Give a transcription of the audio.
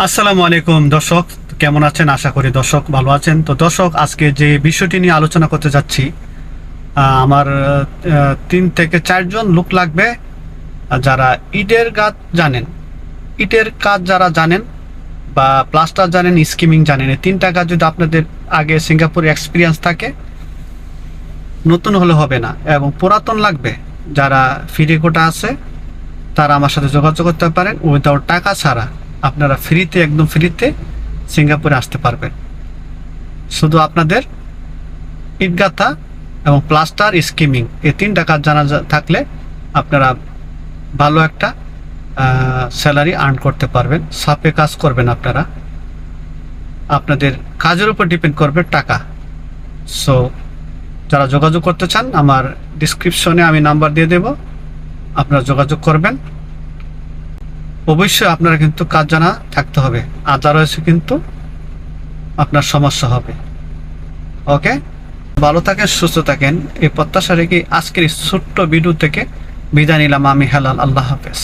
আসসালামু আলাইকুম দর্শক, কেমন আছেন? আশা করি দর্শক ভালো আছেন। তো দর্শক, আজকে যে বিষয়টি নিয়ে আলোচনা করতে যাচ্ছি, আমার 3 থেকে 4 জন লোক লাগবে যারা ইটের কাজ যারা জানেন বা প্লাস্টার জানেন, স্কিমিং জানেন। এই 3টা কাজ যদি আপনাদের আগে সিঙ্গাপুরে এক্সপিরিয়েন্স থাকে, নতুন হলে হবে না। এবং পুরাতন লাগবে, যারা ফ্রি কোটা আছে তারা আমার সাথে যোগাযোগ করতে পারেন। উইদাউট টাকা ছাড়া আপনারা একদম ফ্রিতে সিঙ্গাপুরে আসতে পারবেন। শুধু আপনাদের ইটগাথা এবং প্লাস্টার স্কিমিং এই 3টা কাজ জানা থাকলে আপনারা ভালো একটা স্যালারি আর্ন করতে পারবেন। সাপে কাজ করবেন আপনারা, আপনাদের কাজের উপর ডিপেন্ড করবে টাকা। সো যারা যোগাযোগ করতে চান, আমার ডিসক্রিপশনে আমি নাম্বার দিয়ে দেব, আপনারা যোগাযোগ করবেন। অবশ্যই আপনারা কিন্তু কাজ জানা থাকতে হবে, আদারওয়াইজ কিন্তু আপনার সমস্যা হবে। ওকে, ভালো থাকেন, সুস্থ থাকেন, এই প্রত্যাশা রেখে আজকের ছোট্ট ভিডিও থেকে বিদায় নিলাম আমি হেলাল। আল্লাহ হাফেজ।